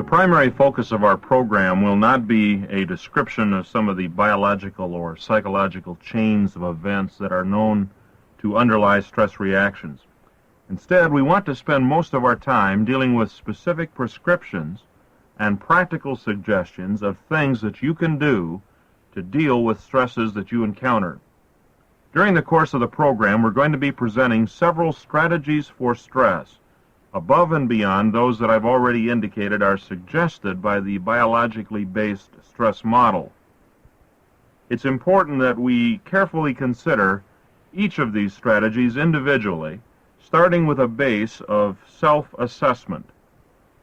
primary focus of our program will not be a description of some of the biological or psychological chains of events that are known to underlie stress reactions. Instead, we want to spend most of our time dealing with specific prescriptions and practical suggestions of things that you can do to deal with stresses that you encounter. During the course of the program, we're going to be presenting several strategies for stress, above and beyond those that I've already indicated are suggested by the biologically based stress model. It's important that we carefully consider each of these strategies individually, starting with a base of self-assessment.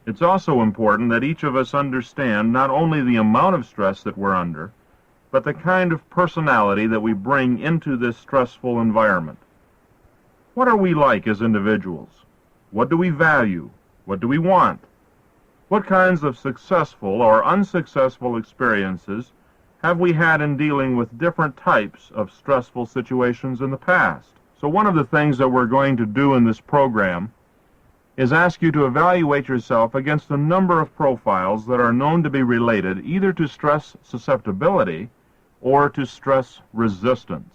It's also important that each of us understand not only the amount of stress that we're under, but the kind of personality that we bring into this stressful environment. What are we like as individuals? What do we value? What do we want? What kinds of successful or unsuccessful experiences have we had in dealing with different types of stressful situations in the past? So one of the things that we're going to do in this program is ask you to evaluate yourself against a number of profiles that are known to be related either to stress susceptibility or to stress resistance.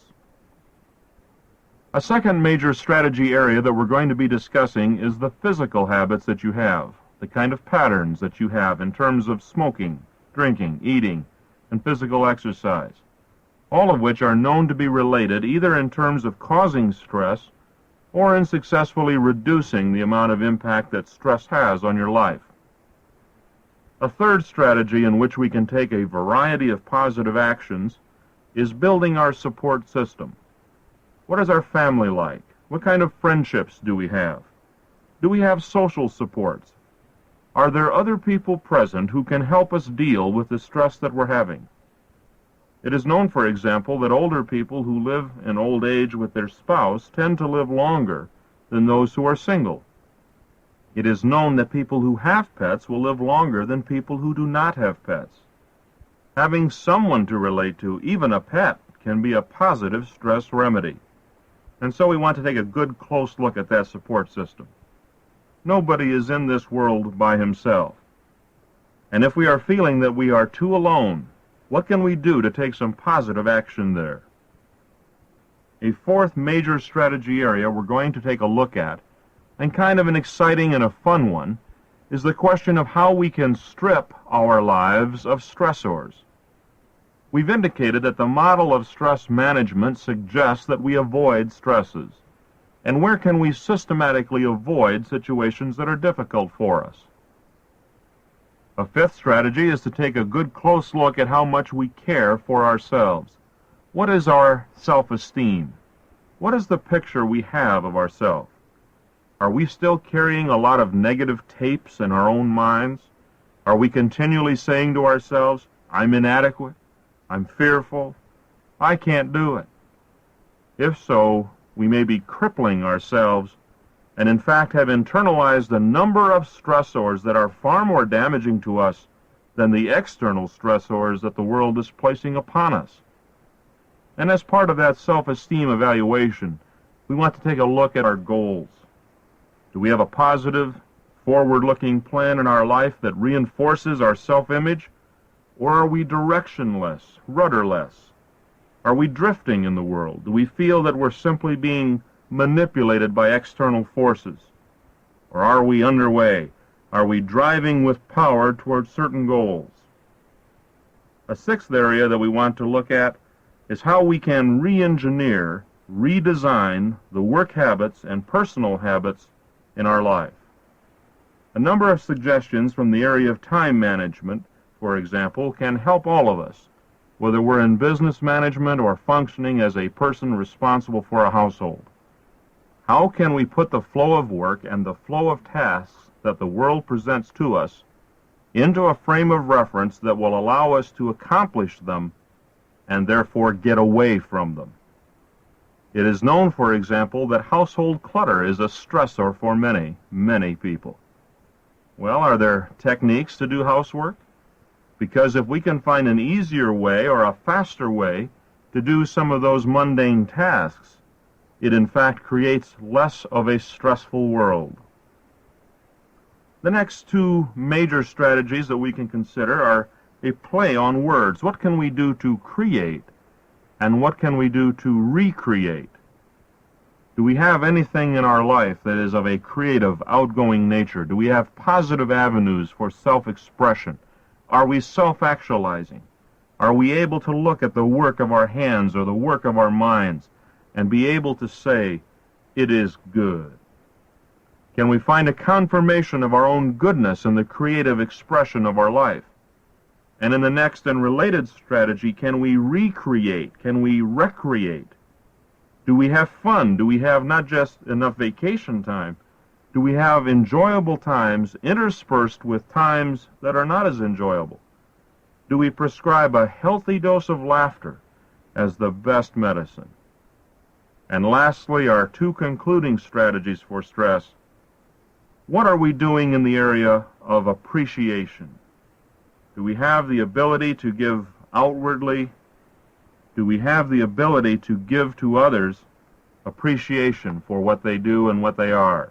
A second major strategy area that we're going to be discussing is the physical habits that you have, the kind of patterns that you have in terms of smoking, drinking, eating, and physical exercise, all of which are known to be related either in terms of causing stress or in successfully reducing the amount of impact that stress has on your life. A third strategy in which we can take a variety of positive actions is building our support system. What is our family like? What kind of friendships do we have? Do we have social supports? Are there other people present who can help us deal with the stress that we're having? It is known, for example, that older people who live in old age with their spouse tend to live longer than those who are single. It is known that people who have pets will live longer than people who do not have pets. Having someone to relate to, even a pet, can be a positive stress remedy. And so we want to take a good close look at that support system. Nobody is in this world by himself. And if we are feeling that we are too alone, what can we do to take some positive action there? A fourth major strategy area we're going to take a look at, and kind of an exciting and a fun one, is the question of how we can strip our lives of stressors. We've indicated that the model of stress management suggests that we avoid stresses. And where can we systematically avoid situations that are difficult for us? A fifth strategy is to take a good close look at how much we care for ourselves. What is our self-esteem? What is the picture we have of ourselves? Are we still carrying a lot of negative tapes in our own minds? Are we continually saying to ourselves, I'm inadequate, I'm fearful, I can't do it? If so, we may be crippling ourselves and in fact have internalized a number of stressors that are far more damaging to us than the external stressors that the world is placing upon us. And as part of that self-esteem evaluation, we want to take a look at our goals. Do we have a positive, forward-looking plan in our life that reinforces our self-image, or are we directionless, rudderless? Are we drifting in the world? Do we feel that we're simply being manipulated by external forces? Or are we underway? Are we driving with power towards certain goals? A sixth area that we want to look at is how we can re-engineer, redesign the work habits and personal habits in our life. A number of suggestions from the area of time management, for example, can help all of us, whether we're in business management or functioning as a person responsible for a household. How can we put the flow of work and the flow of tasks that the world presents to us into a frame of reference that will allow us to accomplish them and therefore get away from them? It is known, for example, that household clutter is a stressor for many, many people. Well, are there techniques to do housework? Because if we can find an easier way or a faster way to do some of those mundane tasks, it in fact creates less of a stressful world. The next two major strategies that we can consider are a play on words. What can we do to create, and what can we do to recreate? Do we have anything in our life that is of a creative, outgoing nature? Do we have positive avenues for self-expression? Are we self-actualizing? Are we able to look at the work of our hands or the work of our minds and be able to say, "It is good"? Can we find a confirmation of our own goodness in the creative expression of our life? And in the next and related strategy, can we recreate? Can we recreate? Do we have fun? Do we have not just enough vacation time? Do we have enjoyable times interspersed with times that are not as enjoyable? Do we prescribe a healthy dose of laughter as the best medicine? And lastly, our two concluding strategies for stress. What are we doing in the area of appreciation? Do we have the ability to give outwardly? Do we have the ability to give to others appreciation for what they do and what they are?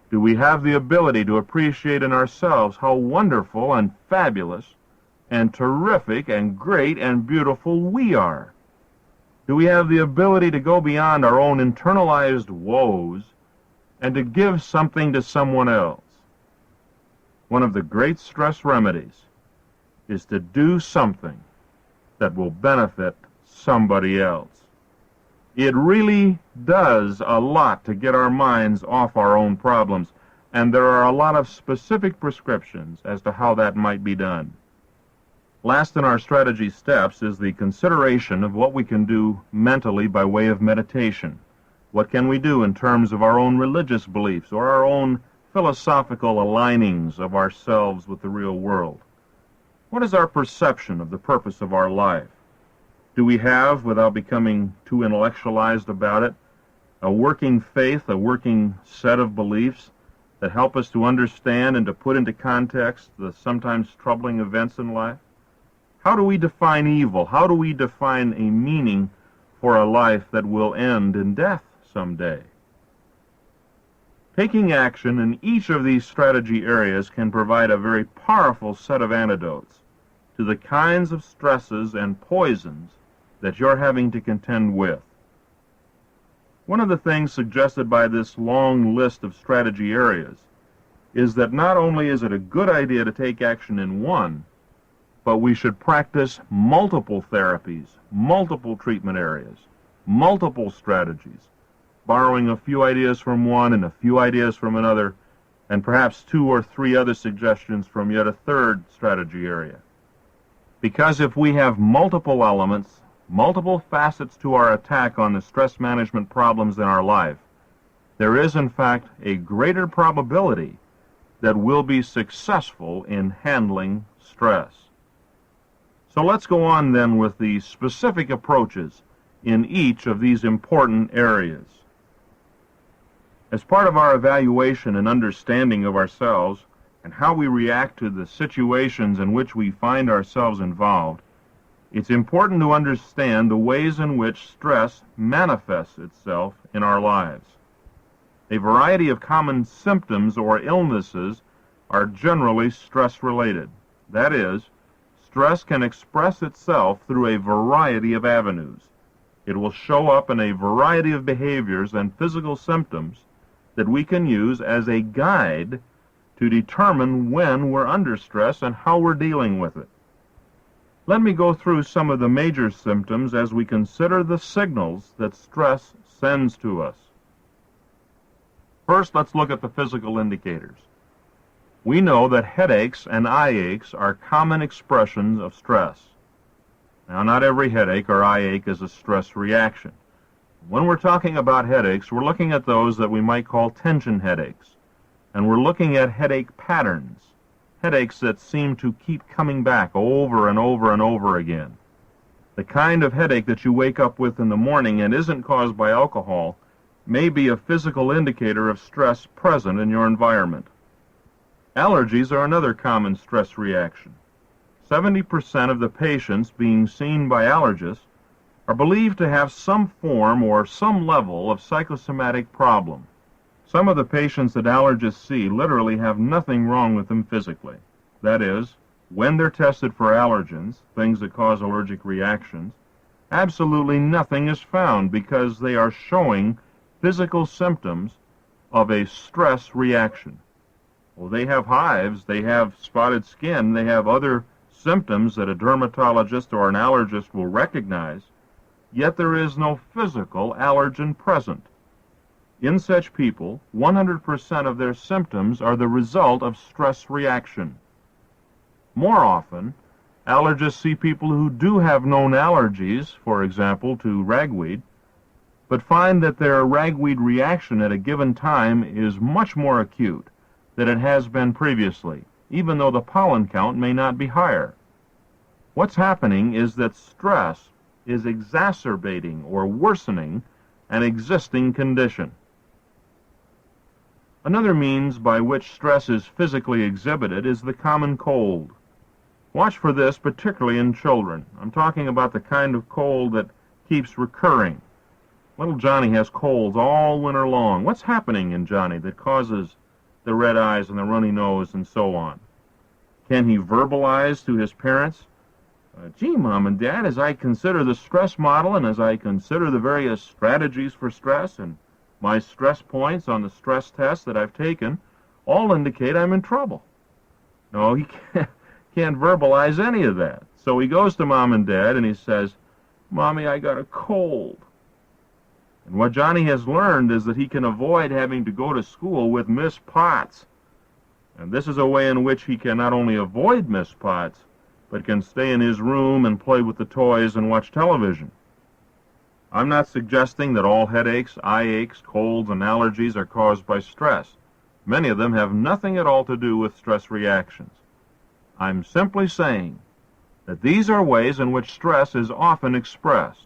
Do we have the ability to appreciate in ourselves how wonderful and fabulous and terrific and great and beautiful we are? Do we have the ability to go beyond our own internalized woes and to give something to someone else? One of the great stress remedies is to do something that will benefit somebody else. It really does a lot to get our minds off our own problems, and there are a lot of specific prescriptions as to how that might be done. Last in our strategy steps is the consideration of what we can do mentally by way of meditation. What can we do in terms of our own religious beliefs or our own philosophical alignings of ourselves with the real world? What is our perception of the purpose of our life? Do we have, without becoming too intellectualized about it, a working faith, a working set of beliefs that help us to understand and to put into context the sometimes troubling events in life? How do we define evil? How do we define a meaning for a life that will end in death someday? Taking action in each of these strategy areas can provide a very powerful set of antidotes to the kinds of stresses and poisons that you're having to contend with. One of the things suggested by this long list of strategy areas is that not only is it a good idea to take action in one, but we should practice multiple therapies, multiple treatment areas, multiple strategies, borrowing a few ideas from one and a few ideas from another, and perhaps 2 or 3 other suggestions from yet a third strategy area. Because if we have multiple elements, multiple facets to our attack on the stress management problems in our life, there is in fact a greater probability that we'll be successful in handling stress. So let's go on then with the specific approaches in each of these important areas. As part of our evaluation and understanding of ourselves and how we react to the situations in which we find ourselves involved, it's important to understand the ways in which stress manifests itself in our lives. A variety of common symptoms or illnesses are generally stress-related. That is, stress can express itself through a variety of avenues. It will show up in a variety of behaviors and physical symptoms that we can use as a guide to determine when we're under stress and how we're dealing with it. Let me go through some of the major symptoms as we consider the signals that stress sends to us. First, let's look at the physical indicators. We know that headaches and eye aches are common expressions of stress. Now, not every headache or eye ache is a stress reaction. When we're talking about headaches, we're looking at those that we might call tension headaches, and we're looking at headache patterns, headaches that seem to keep coming back over and over and over again. The kind of headache that you wake up with in the morning and isn't caused by alcohol may be a physical indicator of stress present in your environment. Allergies are another common stress reaction. 70% of the patients being seen by allergists are believed to have some form or some level of psychosomatic problem. Some of the patients that allergists see literally have nothing wrong with them physically. That is, when they're tested for allergens, things that cause allergic reactions, absolutely nothing is found because they are showing physical symptoms of a stress reaction. Well, they have hives, they have spotted skin, they have other symptoms that a dermatologist or an allergist will recognize, yet there is no physical allergen present. In such people, 100% of their symptoms are the result of stress reaction. More often, allergists see people who do have known allergies, for example, to ragweed, but find that their ragweed reaction at a given time is much more acute than it has been previously, even though the pollen count may not be higher. What's happening is that stress is exacerbating or worsening an existing condition. Another means by which stress is physically exhibited is the common cold. Watch for this, particularly in children. I'm talking about the kind of cold that keeps recurring. Little Johnny has colds all winter long. What's happening in Johnny that causes the red eyes and the runny nose and so on? Can he verbalize to his parents, gee, Mom and Dad, as I consider the stress model and as I consider the various strategies for stress and my stress points on the stress test that I've taken, all indicate I'm in trouble. No, he can't verbalize any of that. So he goes to Mom and Dad and he says, Mommy, I got a cold. And what Johnny has learned is that he can avoid having to go to school with Miss Potts. And this is a way in which he can not only avoid Miss Potts, but can stay in his room and play with the toys and watch television. I'm not suggesting that all headaches, eye aches, colds, and allergies are caused by stress. Many of them have nothing at all to do with stress reactions. I'm simply saying that these are ways in which stress is often expressed.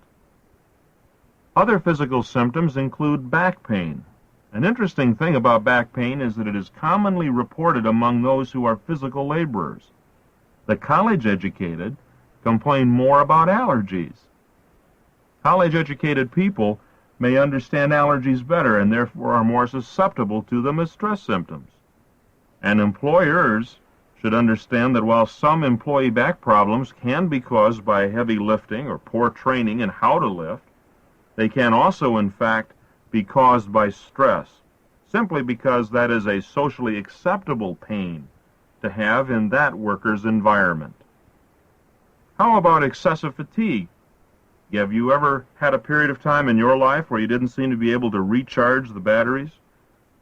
Other physical symptoms include back pain. An interesting thing about back pain is that it is commonly reported among those who are physical laborers. The college-educated complain more about allergies. College-educated people may understand allergies better and therefore are more susceptible to them as stress symptoms. And employers should understand that while some employee back problems can be caused by heavy lifting or poor training in how to lift, they can also, in fact, be caused by stress, simply because that is a socially acceptable pain to have in that worker's environment. How about excessive fatigue? Have you ever had a period of time in your life where you didn't seem to be able to recharge the batteries?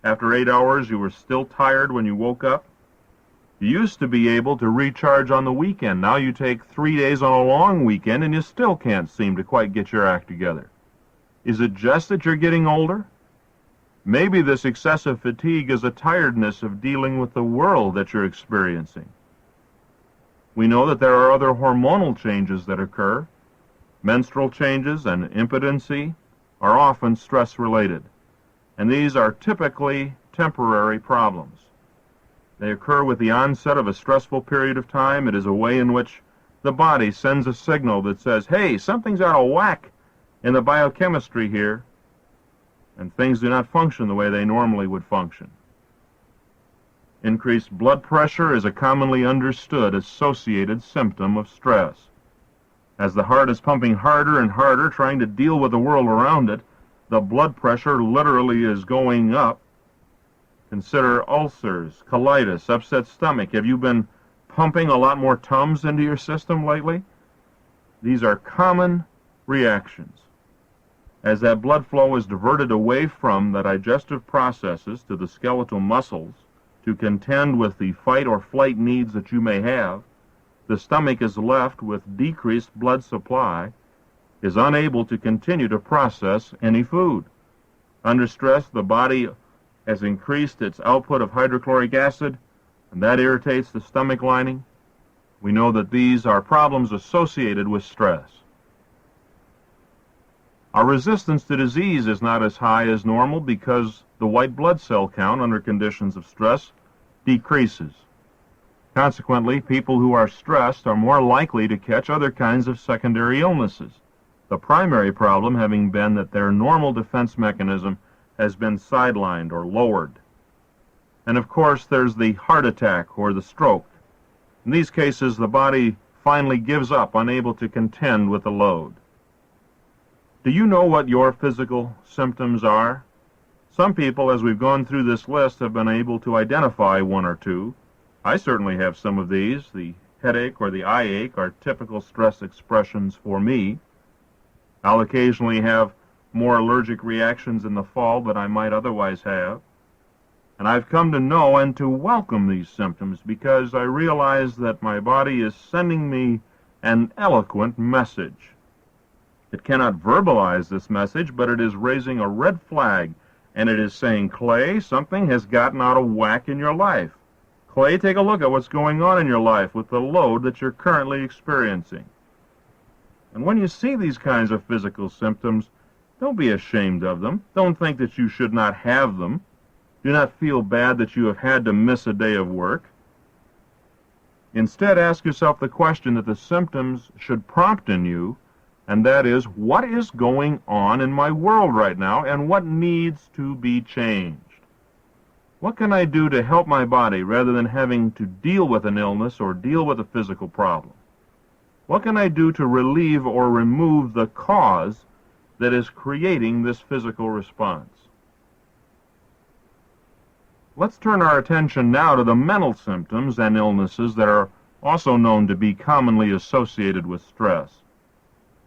After 8 hours, you were still tired when you woke up? You used to be able to recharge on the weekend. Now you take 3 days on a long weekend and you still can't seem to quite get your act together. Is it just that you're getting older? Maybe this excessive fatigue is a tiredness of dealing with the world that you're experiencing. We know that there are other hormonal changes that occur. Menstrual changes and impotency are often stress-related, and these are typically temporary problems. They occur with the onset of a stressful period of time. It is a way in which the body sends a signal that says, hey, something's out of whack in the biochemistry here, and things do not function the way they normally would function. Increased blood pressure is a commonly understood associated symptom of stress. As the heart is pumping harder and harder, trying to deal with the world around it, the blood pressure literally is going up. Consider ulcers, colitis, upset stomach. Have you been pumping a lot more Tums into your system lately? These are common reactions. As that blood flow is diverted away from the digestive processes to the skeletal muscles to contend with the fight or flight needs that you may have, the stomach is left with decreased blood supply, is unable to continue to process any food. Under stress, the body has increased its output of hydrochloric acid, and that irritates the stomach lining. We know that these are problems associated with stress. Our resistance to disease is not as high as normal because the white blood cell count under conditions of stress decreases. Consequently, people who are stressed are more likely to catch other kinds of secondary illnesses, the primary problem having been that their normal defense mechanism has been sidelined or lowered. And of course, there's the heart attack or the stroke. In these cases, the body finally gives up, unable to contend with the load. Do you know what your physical symptoms are? Some people, as we've gone through this list, have been able to identify one or two. I certainly have some of these. The headache or the eye ache are typical stress expressions for me. I'll occasionally have more allergic reactions in the fall than I might otherwise have. And I've come to know and to welcome these symptoms because I realize that my body is sending me an eloquent message. It cannot verbalize this message, but it is raising a red flag, and it is saying, Clay, something has gotten out of whack in your life. Clay, take a look at what's going on in your life with the load that you're currently experiencing. And when you see these kinds of physical symptoms, don't be ashamed of them. Don't think that you should not have them. Do not feel bad that you have had to miss a day of work. Instead, ask yourself the question that the symptoms should prompt in you, and that is, what is going on in my world right now, and what needs to be changed? What can I do to help my body rather than having to deal with an illness or deal with a physical problem? What can I do to relieve or remove the cause that is creating this physical response? Let's turn our attention now to the mental symptoms and illnesses that are also known to be commonly associated with stress.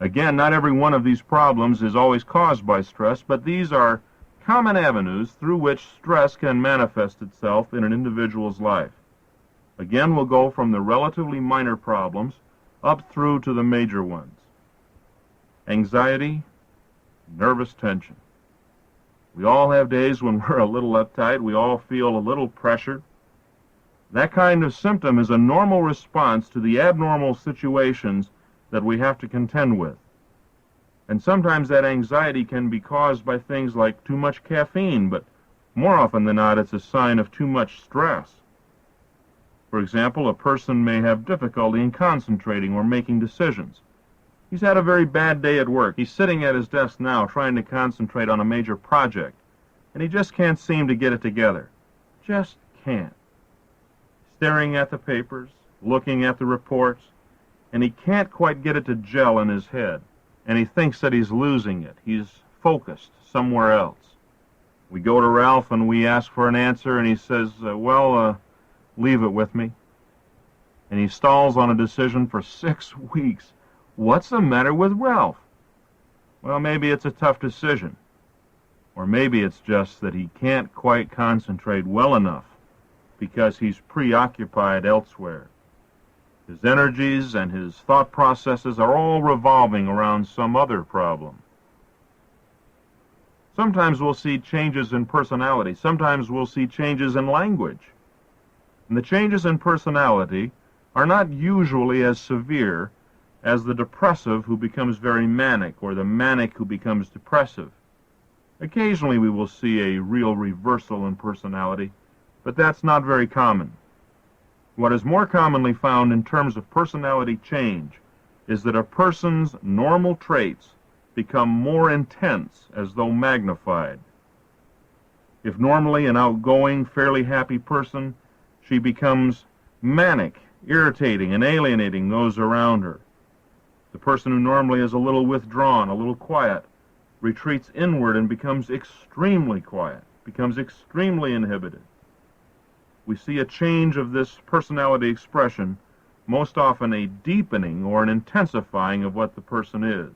Again, not every one of these problems is always caused by stress, but these are common avenues through which stress can manifest itself in an individual's life. Again, we'll go from the relatively minor problems up through to the major ones. Anxiety, nervous tension. We all have days when we're a little uptight. We all feel a little pressured. That kind of symptom is a normal response to the abnormal situations that we have to contend with. And sometimes that anxiety can be caused by things like too much caffeine, but more often than not, it's a sign of too much stress. For example, a person may have difficulty in concentrating or making decisions. He's had a very bad day at work. He's sitting at his desk now trying to concentrate on a major project, and he just can't seem to get it together. Just can't. Staring at the papers, looking at the reports, and he can't quite get it to gel in his head, and he thinks that he's losing it. He's focused somewhere else. We go to Ralph and we ask for an answer, and he says, leave it with me. And he stalls on a decision for 6 weeks. What's the matter with Ralph? Well, maybe it's a tough decision. Or maybe it's just that he can't quite concentrate well enough because he's preoccupied elsewhere. His energies and his thought processes are all revolving around some other problem. Sometimes we'll see changes in personality. Sometimes we'll see changes in language. And the changes in personality are not usually as severe as the depressive who becomes very manic, or the manic who becomes depressive. Occasionally we will see a real reversal in personality, but that's not very common. What is more commonly found in terms of personality change is that a person's normal traits become more intense, as though magnified. If normally an outgoing, fairly happy person, she becomes manic, irritating, and alienating those around her. The person who normally is a little withdrawn, a little quiet, retreats inward and becomes extremely quiet, becomes extremely inhibited. We see a change of this personality expression, most often a deepening or an intensifying of what the person is.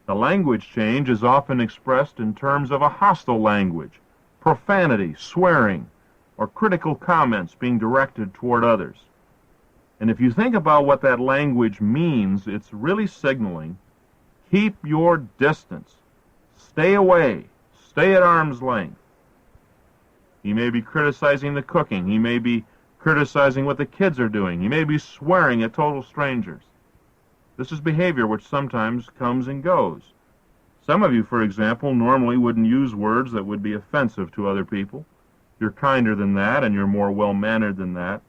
The language change is often expressed in terms of a hostile language, profanity, swearing, or critical comments being directed toward others. And if you think about what that language means, it's really signaling, keep your distance, stay away, stay at arm's length. He may be criticizing the cooking. He may be criticizing what the kids are doing. He may be swearing at total strangers. This is behavior which sometimes comes and goes. Some of you, for example, normally wouldn't use words that would be offensive to other people. You're kinder than that, and you're more well-mannered than that.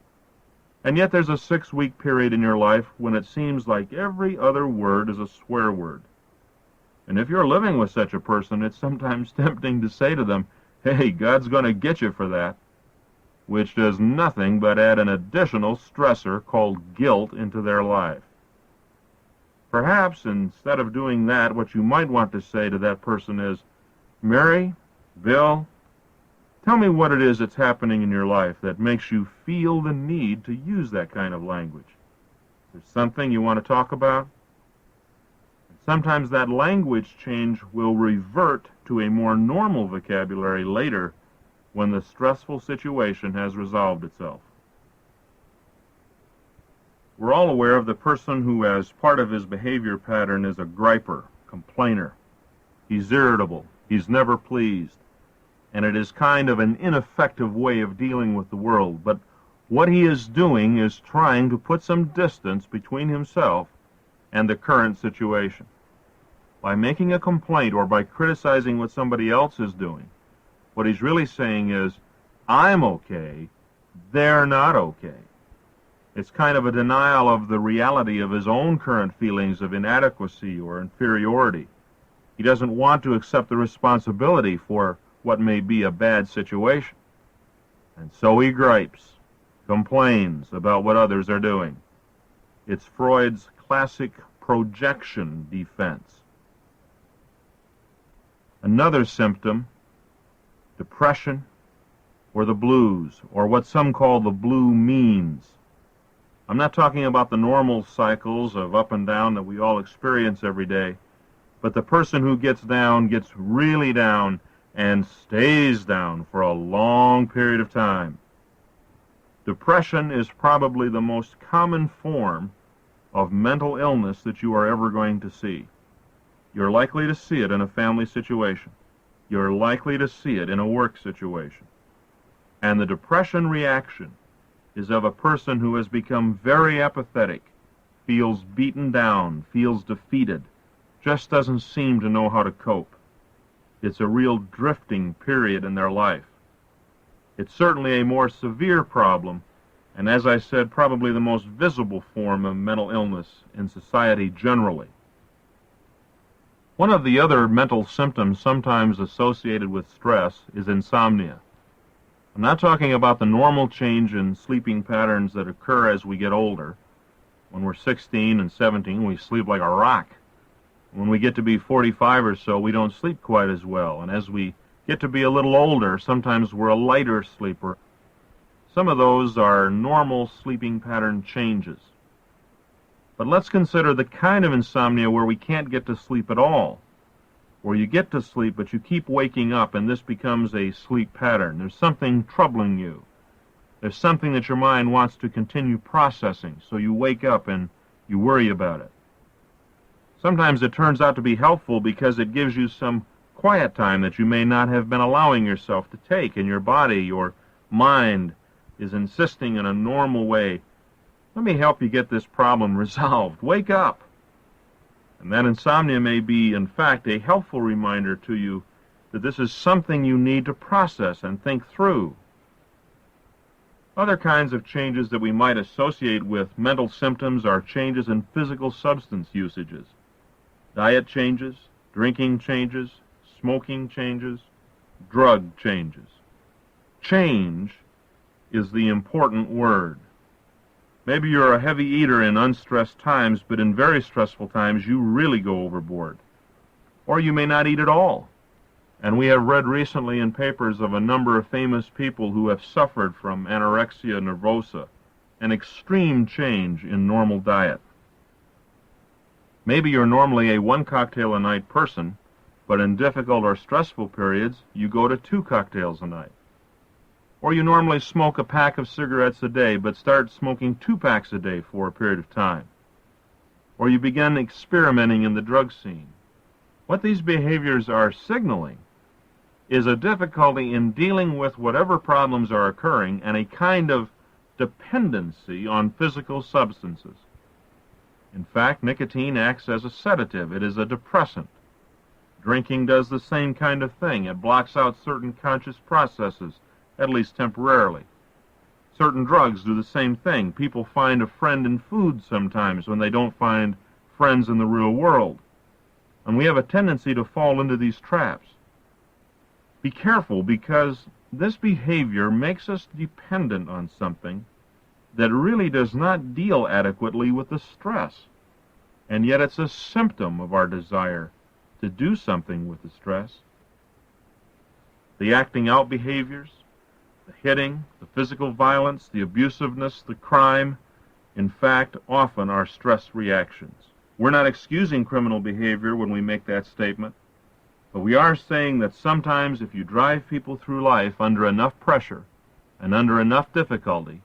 And yet there's a 6-week period in your life when it seems like every other word is a swear word. And if you're living with such a person, it's sometimes tempting to say to them, hey, God's going to get you for that, which does nothing but add an additional stressor called guilt into their life. Perhaps instead of doing that, what you might want to say to that person is, Mary, Bill, tell me what it is that's happening in your life that makes you feel the need to use that kind of language. Is there something you want to talk about? Sometimes that language change will revert to a more normal vocabulary later when the stressful situation has resolved itself. We're all aware of the person who, as part of his behavior pattern, is a griper, complainer. He's irritable. He's never pleased. And it is kind of an ineffective way of dealing with the world. But what he is doing is trying to put some distance between himself and the current situation. By making a complaint or by criticizing what somebody else is doing, what he's really saying is, I'm okay, they're not okay. It's kind of a denial of the reality of his own current feelings of inadequacy or inferiority. He doesn't want to accept the responsibility for what may be a bad situation. And so he gripes, complains about what others are doing. It's Freud's classic projection defense. Another symptom, depression, or the blues, or what some call the blue means. I'm not talking about the normal cycles of up and down that we all experience every day, but the person who gets down gets really down and stays down for a long period of time. Depression is probably the most common form of mental illness that you are ever going to see. You're likely to see it in a family situation. You're likely to see it in a work situation. And the depression reaction is of a person who has become very apathetic, feels beaten down, feels defeated, just doesn't seem to know how to cope. It's a real drifting period in their life. It's certainly a more severe problem, and as I said, probably the most visible form of mental illness in society generally. One of the other mental symptoms sometimes associated with stress is insomnia. I'm not talking about the normal change in sleeping patterns that occur as we get older. When we're 16 and 17, we sleep like a rock. When we get to be 45 or so, we don't sleep quite as well. And as we get to be a little older, sometimes we're a lighter sleeper. Some of those are normal sleeping pattern changes. But let's consider the kind of insomnia where we can't get to sleep at all, where you get to sleep but you keep waking up and this becomes a sleep pattern. There's something troubling you. There's something that your mind wants to continue processing, so you wake up and you worry about it. Sometimes it turns out to be helpful because it gives you some quiet time that you may not have been allowing yourself to take, and your body, your mind, is insisting in a normal way, let me help you get this problem resolved. Wake up. And that insomnia may be, in fact, a helpful reminder to you that this is something you need to process and think through. Other kinds of changes that we might associate with mental symptoms are changes in physical substance usages. Diet changes, drinking changes, smoking changes, drug changes. Change is the important word. Maybe you're a heavy eater in unstressed times, but in very stressful times you really go overboard. Or you may not eat at all. And we have read recently in papers of a number of famous people who have suffered from anorexia nervosa, an extreme change in normal diet. Maybe you're normally a 1 cocktail a night person, but in difficult or stressful periods you go to 2 cocktails a night. Or you normally smoke a pack of cigarettes a day, but start smoking 2 packs a day for a period of time. Or you begin experimenting in the drug scene. What these behaviors are signaling is a difficulty in dealing with whatever problems are occurring and a kind of dependency on physical substances. In fact, nicotine acts as a sedative. It is a depressant. Drinking does the same kind of thing. It blocks out certain conscious processes, at least temporarily. Certain drugs do the same thing. People find a friend in food sometimes when they don't find friends in the real world. And we have a tendency to fall into these traps. Be careful, because this behavior makes us dependent on something that really does not deal adequately with the stress. And yet it's a symptom of our desire to do something with the stress. The acting out behaviors, the hitting, the physical violence, the abusiveness, the crime, in fact, often are stress reactions. We're not excusing criminal behavior when we make that statement, but we are saying that sometimes if you drive people through life under enough pressure and under enough difficulty,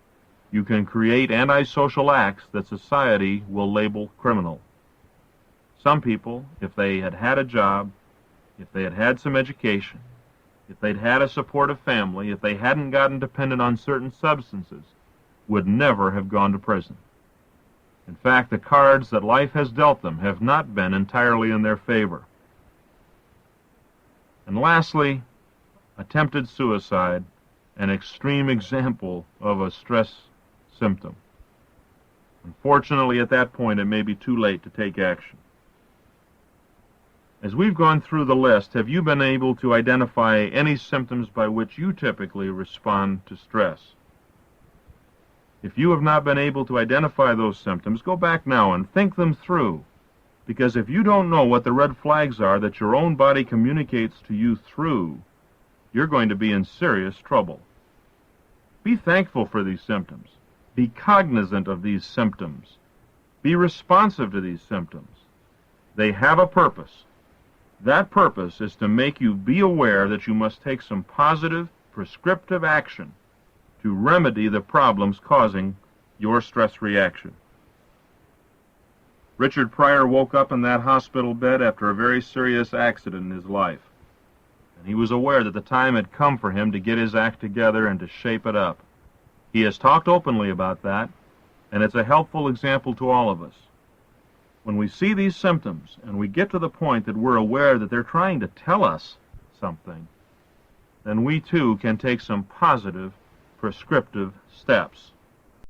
you can create antisocial acts that society will label criminal. Some people, if they had had a job, if they had had some education, if they'd had a supportive family, if they hadn't gotten dependent on certain substances, would never have gone to prison. In fact, the cards that life has dealt them have not been entirely in their favor. And lastly, attempted suicide, an extreme example of a stress symptom. Unfortunately, at that point, it may be too late to take action. As we've gone through the list, have you been able to identify any symptoms by which you typically respond to stress? If you have not been able to identify those symptoms, go back now and think them through. Because if you don't know what the red flags are that your own body communicates to you through, you're going to be in serious trouble. Be thankful for these symptoms. Be cognizant of these symptoms. Be responsive to these symptoms. They have a purpose. That purpose is to make you be aware that you must take some positive, prescriptive action to remedy the problems causing your stress reaction. Richard Pryor woke up in that hospital bed after a very serious accident in his life. And he was aware that the time had come for him to get his act together and to shape it up. He has talked openly about that, and it's a helpful example to all of us. When we see these symptoms and we get to the point that we're aware that they're trying to tell us something, then we too can take some positive, prescriptive steps.